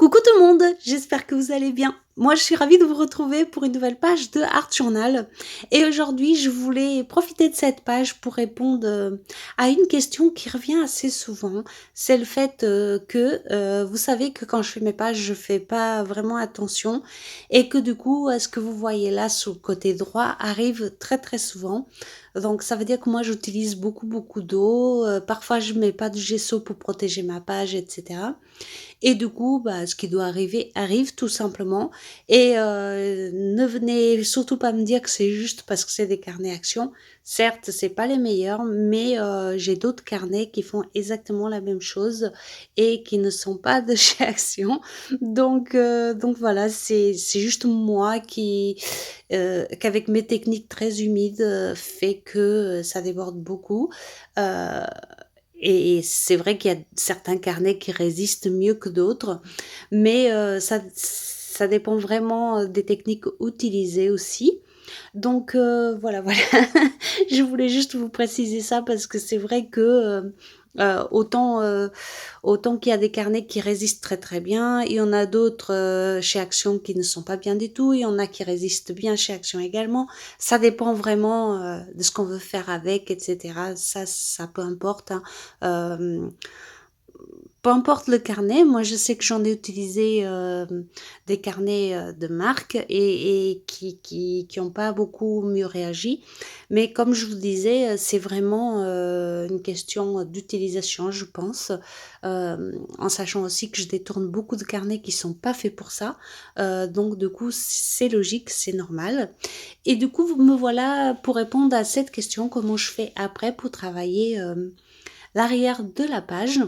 Coucou tout le monde, j'espère que vous allez bien. Moi, je suis ravie de vous retrouver pour une nouvelle page de Art Journal. Et aujourd'hui, je voulais profiter de cette page pour répondre à une question qui revient assez souvent. C'est le fait que vous savez que quand je fais mes pages, je fais pas vraiment attention et que du coup, ce que vous voyez là sur le côté droit arrive très très souvent. Donc, ça veut dire que moi, j'utilise beaucoup d'eau. Parfois, je mets pas de gesso pour protéger ma page, etc. Et du coup, bah, ce qui doit arriver arrive tout simplement. Et ne venez surtout pas me dire que c'est juste parce que c'est des carnets Action. Certes, c'est pas les meilleurs, mais j'ai d'autres carnets qui font exactement la même chose et qui ne sont pas de chez Action. Donc voilà, c'est juste moi qu'avec mes techniques très humides, fait que ça déborde beaucoup. Euh, et c'est vrai qu'il y a certains carnets qui résistent mieux que d'autres, mais ça dépend vraiment des techniques utilisées aussi. Donc voilà. Je voulais juste vous préciser ça parce que c'est vrai que autant qu'il y a des carnets qui résistent très très bien, il y en a d'autres chez Action qui ne sont pas bien du tout, il y en a qui résistent bien chez Action également. Ça dépend vraiment de ce qu'on veut faire avec, etc. Ça peu importe, hein. Euh, Peu importe le carnet, moi je sais que j'en ai utilisé des carnets de marque et qui ont pas beaucoup mieux réagi. Mais comme je vous disais, c'est vraiment une question d'utilisation, je pense, en sachant aussi que je détourne beaucoup de carnets qui sont pas faits pour ça. Donc du coup, c'est logique, c'est normal. Et du coup, me voilà pour répondre à cette question, comment je fais après pour travailler l'arrière de la page.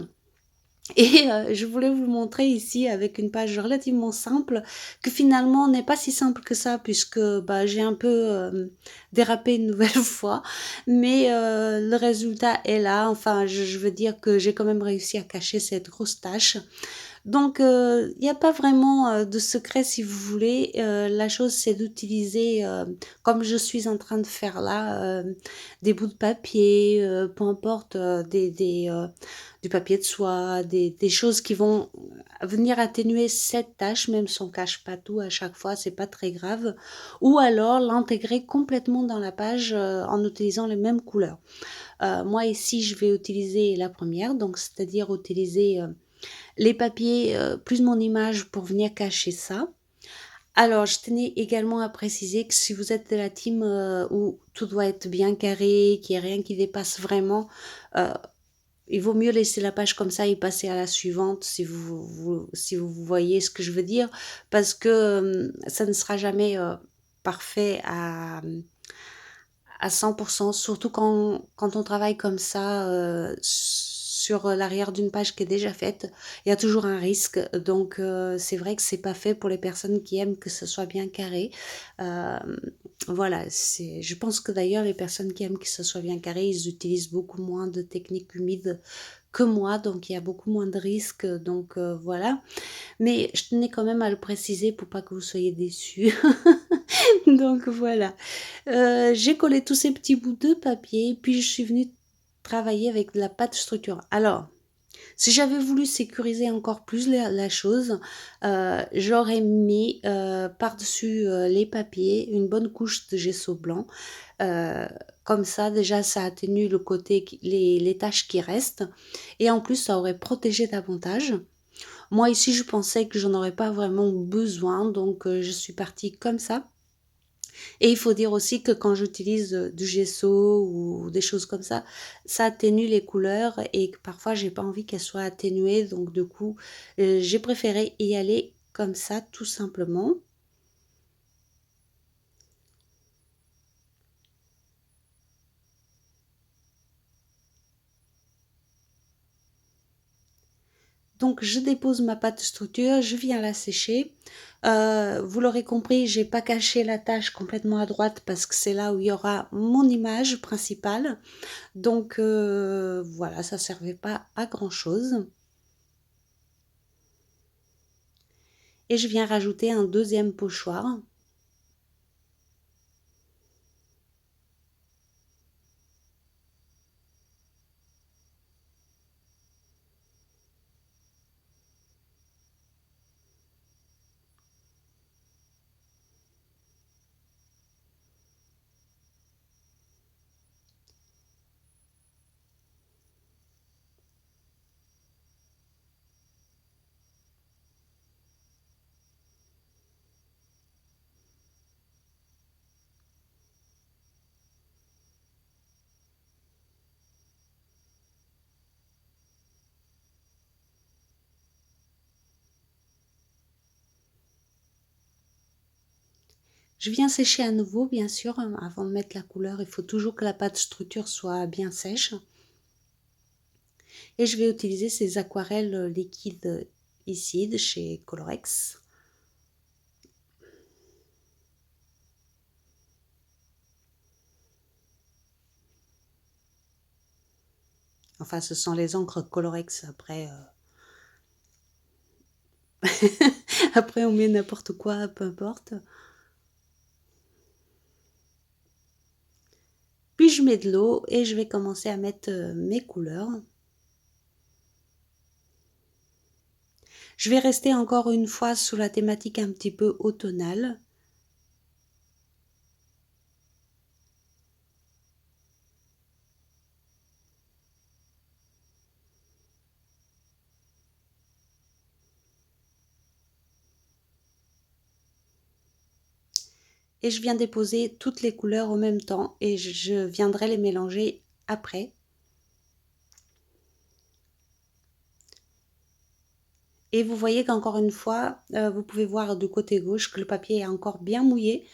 Et je voulais vous montrer ici avec une page relativement simple que finalement n'est pas si simple que ça puisque bah, j'ai un peu dérapé une nouvelle fois. Mais le résultat est là. Enfin, je veux dire que j'ai quand même réussi à cacher cette grosse tache. Donc, il n'y a pas vraiment de secret si vous voulez. La chose, c'est d'utiliser, comme je suis en train de faire là, des bouts de papier, peu importe, du papier de soie, des choses qui vont venir atténuer cette tâche, même si on cache pas tout à chaque fois, c'est pas très grave. Ou alors l'intégrer complètement dans la page en utilisant les mêmes couleurs. Moi ici, je vais utiliser la première, donc c'est-à-dire utiliser les papiers plus mon image pour venir cacher ça. Alors, je tenais également à préciser que si vous êtes de la team où tout doit être bien carré, qu'il n'y a rien qui dépasse vraiment, euh, il vaut mieux laisser la page comme ça et passer à la suivante si vous voyez ce que je veux dire, parce que ça ne sera jamais parfait à 100%, surtout quand on travaille comme ça sur l'arrière d'une page qui est déjà faite, il y a toujours un risque. Donc c'est vrai que c'est pas fait pour les personnes qui aiment que ce soit bien carré. Euh, voilà, je pense que d'ailleurs les personnes qui aiment que ce soit bien carré, ils utilisent beaucoup moins de techniques humides que moi, donc il y a beaucoup moins de risques. Donc voilà. Mais je tenais quand même à le préciser pour pas que vous soyez déçus. Donc voilà. J'ai collé tous ces petits bouts de papier, puis je suis venue travailler avec de la pâte structure. Alors, si j'avais voulu sécuriser encore plus la chose, j'aurais mis par-dessus les papiers une bonne couche de gesso blanc. Euh, Comme ça, déjà, ça atténue le côté, les taches qui restent. Et en plus, ça aurait protégé davantage. Moi, ici, je pensais que j'en aurais pas vraiment besoin, donc je suis partie comme ça. Et il faut dire aussi que quand j'utilise du gesso ou des choses comme ça atténue les couleurs et que parfois j'ai pas envie qu'elles soient atténuées. Donc du coup, j'ai préféré y aller comme ça tout simplement. Donc je dépose ma pâte structure, je viens la sécher. Vous l'aurez compris, j'ai pas caché la tâche complètement à droite parce que c'est là où il y aura mon image principale. Donc voilà, ça servait pas à grand chose. Et je viens rajouter un deuxième pochoir. Je viens sécher à nouveau, bien sûr, avant de mettre la couleur. Il faut toujours que la pâte structure soit bien sèche. Et je vais utiliser ces aquarelles liquides ici de chez Colorex. Enfin, ce sont les encres Colorex. Après, après on met n'importe quoi, peu importe. Puis je mets de l'eau et je vais commencer à mettre mes couleurs. Je vais rester encore une fois sous la thématique un petit peu automnale. Et je viens déposer toutes les couleurs en même temps et je viendrai les mélanger après. Et vous voyez qu'encore une fois, vous pouvez voir du côté gauche que le papier est encore bien mouillé.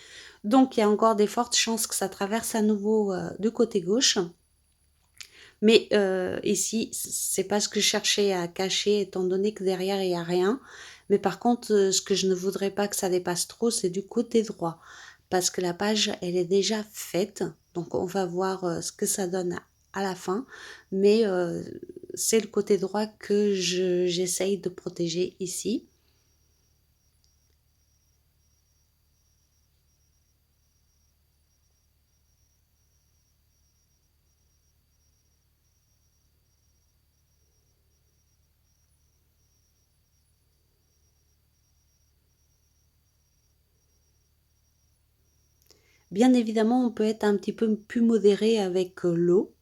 Donc il y a encore des fortes chances que ça traverse à nouveau du côté gauche. Mais ici, c'est pas ce que je cherchais à cacher, étant donné que derrière, il n'y a rien. Mais par contre, ce que je ne voudrais pas que ça dépasse trop, c'est du côté droit. Parce que la page, elle est déjà faite. Donc, on va voir ce que ça donne à la fin. Mais c'est le côté droit que j'essaye de protéger ici. Bien évidemment, on peut être un petit peu plus modéré avec l'eau.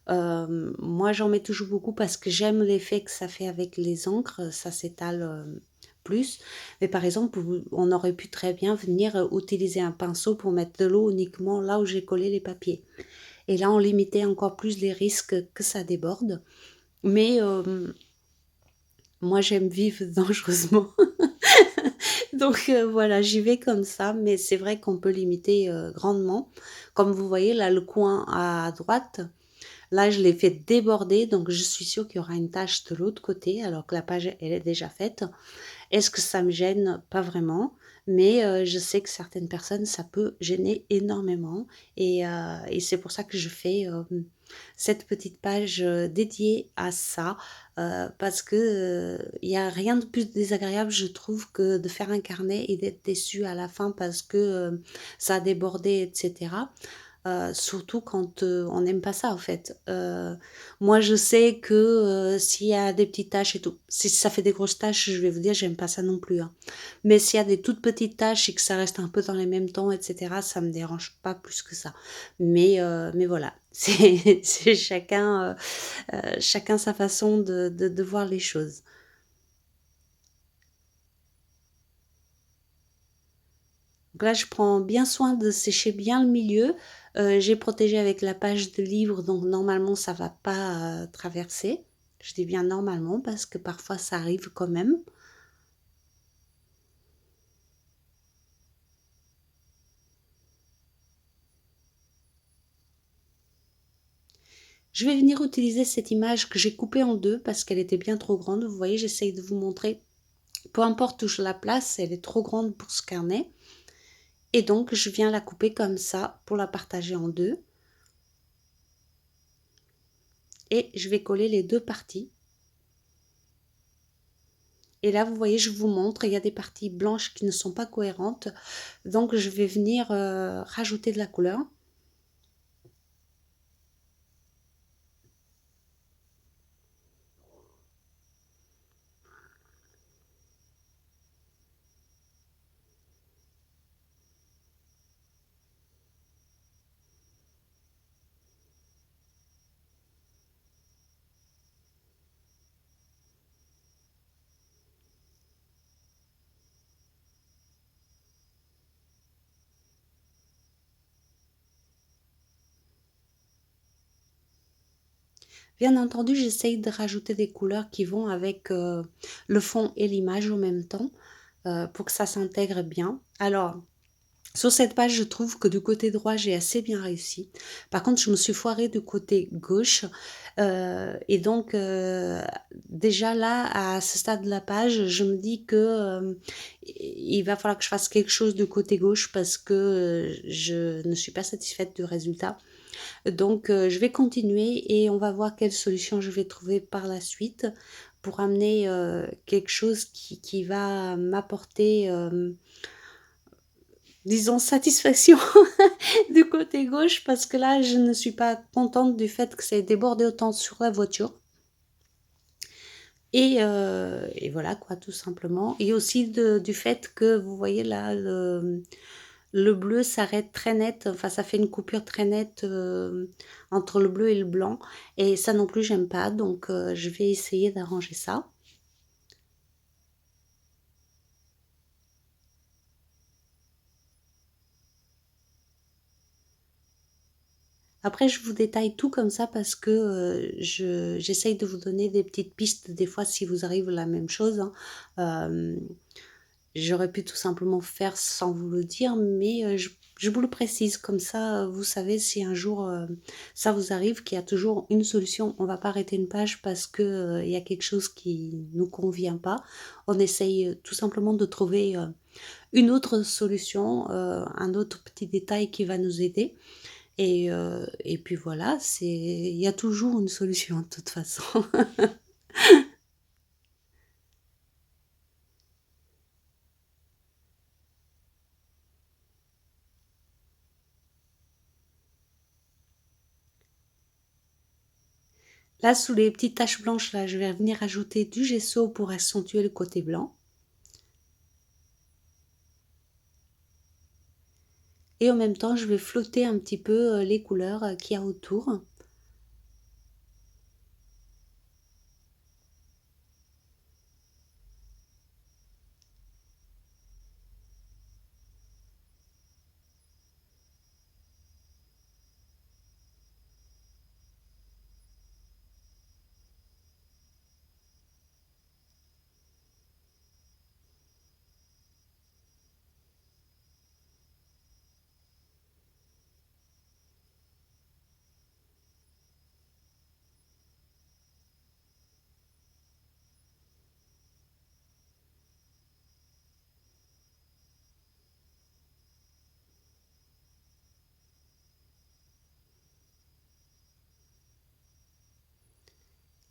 Moi, j'en mets toujours beaucoup parce que j'aime l'effet que ça fait avec les encres, ça s'étale plus. Mais par exemple, on aurait pu très bien venir utiliser un pinceau pour mettre de l'eau uniquement là où j'ai collé les papiers. Et là, on limitait encore plus les risques que ça déborde. Mais moi, j'aime vivre dangereusement. Donc voilà, j'y vais comme ça, mais c'est vrai qu'on peut limiter grandement. Comme vous voyez, là, le coin à droite, là, je l'ai fait déborder, donc je suis sûre qu'il y aura une tache de l'autre côté, alors que la page, elle est déjà faite. Est-ce que ça me gêne? Pas vraiment, mais je sais que certaines personnes, ça peut gêner énormément. Et c'est pour ça que je fais cette petite page dédiée à ça, parce que il n'y a rien de plus désagréable, je trouve, que de faire un carnet et d'être déçu à la fin parce que ça a débordé, etc. Surtout quand on n'aime pas ça en fait. Moi je sais que s'il y a des petites taches et tout, si ça fait des grosses taches, je vais vous dire j'aime pas ça non plus. Hein. Mais s'il y a des toutes petites taches et que ça reste un peu dans les mêmes tons, etc., ça me dérange pas plus que ça. Mais voilà, c'est chacun sa façon de voir les choses. Donc là, je prends bien soin de sécher bien le milieu. J'ai protégé avec la page de livre, donc normalement, ça va pas traverser. Je dis bien normalement parce que parfois, ça arrive quand même. Je vais venir utiliser cette image que j'ai coupée en deux parce qu'elle était bien trop grande. Vous voyez, j'essaye de vous montrer. Peu importe où je la place, elle est trop grande pour ce carnet. Et donc, je viens la couper comme ça pour la partager en deux. Et je vais coller les deux parties. Et là, vous voyez, je vous montre, il y a des parties blanches qui ne sont pas cohérentes. Donc, je vais venir rajouter de la couleur. Bien entendu, j'essaye de rajouter des couleurs qui vont avec le fond et l'image en même temps pour que ça s'intègre bien. Alors, Sur cette page, je trouve que du côté droit, j'ai assez bien réussi. Par contre, je me suis foirée du côté gauche. Et donc, déjà là, à ce stade de la page, je me dis que il va falloir que je fasse quelque chose du côté gauche parce que je ne suis pas satisfaite du résultat. Donc, je vais continuer et on va voir quelle solution je vais trouver par la suite pour amener quelque chose qui va m'apporter, disons, satisfaction du côté gauche parce que là, je ne suis pas contente du fait que ça ait débordé autant sur la voiture. Et voilà quoi, tout simplement. Et aussi du fait que vous voyez là, le bleu s'arrête très net, enfin ça fait une coupure très nette entre le bleu et le blanc. Et ça non plus, j'aime pas, donc je vais essayer d'arranger ça. Après, je vous détaille tout comme ça parce que j'essaye de vous donner des petites pistes, des fois, si vous arrive la même chose, hein. Euh, J'aurais pu tout simplement faire sans vous le dire, mais je vous le précise, comme ça, vous savez si un jour ça vous arrive qu'il y a toujours une solution. On ne va pas arrêter une page parce que il y a quelque chose qui nous convient pas. On essaye tout simplement de trouver une autre solution, un autre petit détail qui va nous aider. Et puis voilà, il y a toujours une solution de toute façon. Là, sous les petites taches blanches, là, je vais venir ajouter du gesso pour accentuer le côté blanc. Et en même temps, je vais flotter un petit peu les couleurs qu'il y a autour.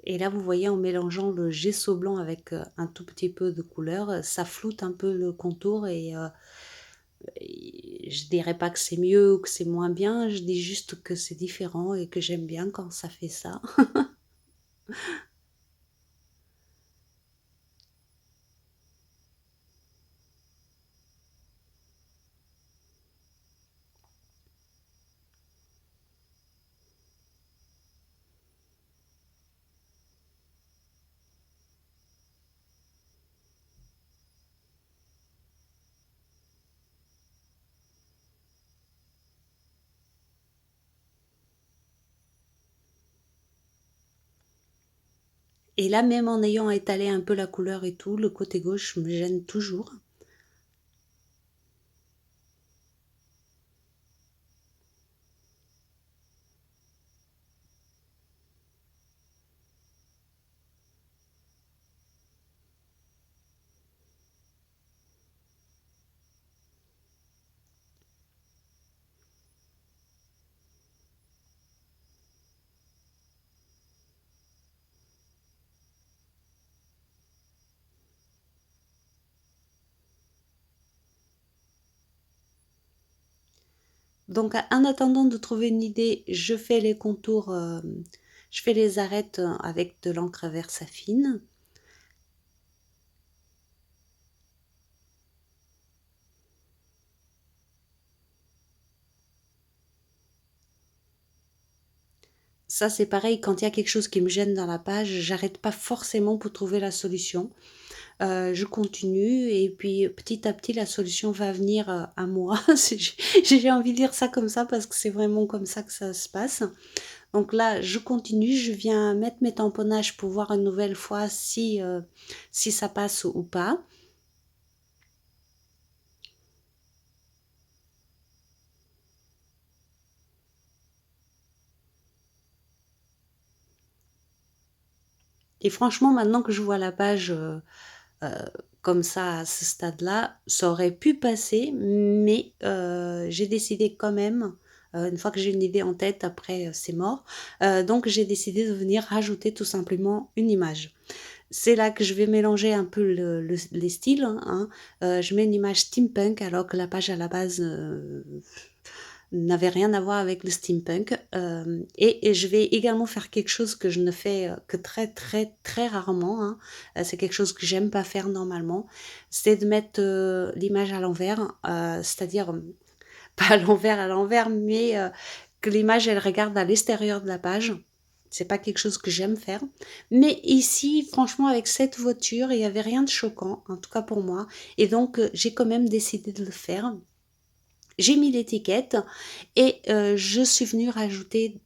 Et là, vous voyez, en mélangeant le gesso blanc avec un tout petit peu de couleur, ça floute un peu le contour et je dirais pas que c'est mieux ou que c'est moins bien, je dis juste que c'est différent et que j'aime bien quand ça fait ça. Et là, même en ayant étalé un peu la couleur et tout, le côté gauche me gêne toujours. Donc, en attendant de trouver une idée, je fais les contours, je fais les arêtes avec de l'encre à verse fine. Ça, c'est pareil, quand il y a quelque chose qui me gêne dans la page, j'arrête pas forcément pour trouver la solution. Je continue et puis petit à petit, la solution va venir à moi. J'ai envie de dire ça comme ça parce que c'est vraiment comme ça que ça se passe. Donc là, je continue, je viens mettre mes tamponnages pour voir une nouvelle fois si ça passe ou pas. Et franchement, maintenant que je vois la page heu, comme ça, à ce stade-là, ça aurait pu passer, mais j'ai décidé quand même, une fois que j'ai une idée en tête, après, c'est mort, donc j'ai décidé de venir rajouter tout simplement une image. C'est là que je vais mélanger un peu les styles, hein. Je mets une image steampunk alors que la page à la base, n'avait rien à voir avec le steampunk, et je vais également faire quelque chose que je ne fais, que très, très, très rarement, hein. C'est quelque chose que j'aime pas faire normalement, c'est de mettre, l'image à l'envers, c'est-à-dire, pas à l'envers, mais que l'image elle regarde à l'extérieur de la page. C'est pas quelque chose que j'aime faire. Mais ici, franchement, avec cette voiture, il y avait rien de choquant, en tout cas pour moi, et donc j'ai quand même décidé de le faire. J'ai mis l'étiquette et je suis venue rajouter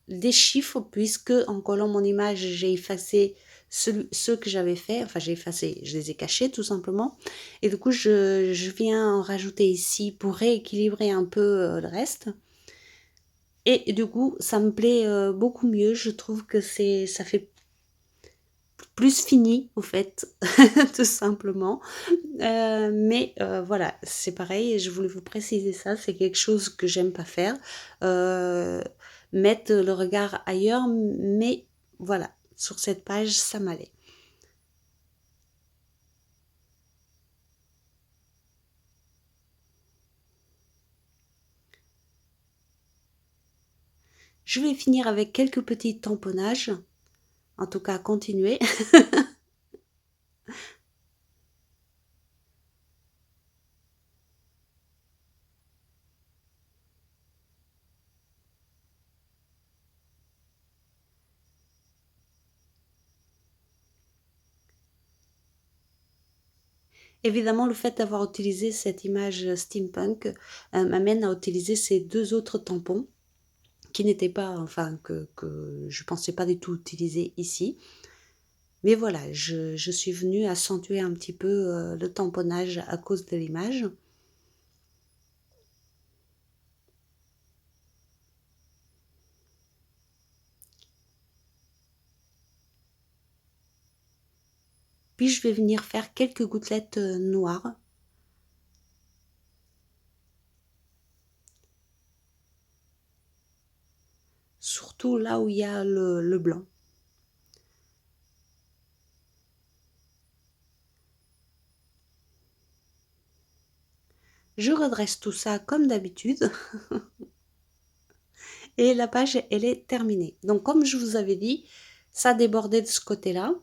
des chiffres puisque en collant mon image, j'ai effacé ceux que j'avais fait, enfin j'ai effacé, je les ai cachés tout simplement, et du coup je viens en rajouter ici pour rééquilibrer un peu le reste. Et du coup, ça me plaît beaucoup mieux. Je trouve que ça fait plus fini, au fait, tout simplement. Mais voilà, c'est pareil, et je voulais vous préciser ça, c'est quelque chose que j'aime pas faire. Heu, Mettre le regard ailleurs, mais voilà, sur cette page, ça m'allait. Je vais finir avec quelques petits tamponnages, en tout cas continuer. Évidemment, le fait d'avoir utilisé cette image steampunk, m'amène à utiliser ces 2 autres tampons qui n'étaient pas, enfin que je pensais pas du tout utiliser ici. Mais voilà, je suis venue accentuer un petit peu, le tamponnage à cause de l'image. Puis je vais venir faire quelques gouttelettes, noires, surtout là où il y a le blanc. Je redresse tout ça comme d'habitude et la page, elle est terminée. Donc comme je vous avais dit, ça débordait de ce côté-là,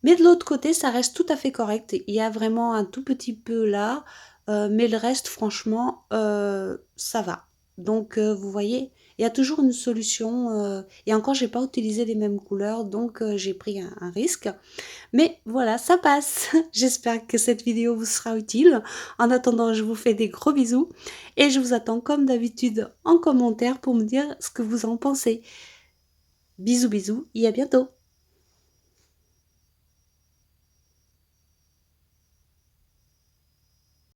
mais de l'autre côté, ça reste tout à fait correct. Il y a vraiment un tout petit peu là, mais le reste, franchement, ça va. Donc, vous voyez, il y a toujours une solution. Et encore, j'ai pas utilisé les mêmes couleurs, donc j'ai pris un risque. Mais voilà, ça passe. J'espère que cette vidéo vous sera utile. En attendant, je vous fais des gros bisous et je vous attends comme d'habitude en commentaire pour me dire ce que vous en pensez. Bisous bisous et à bientôt.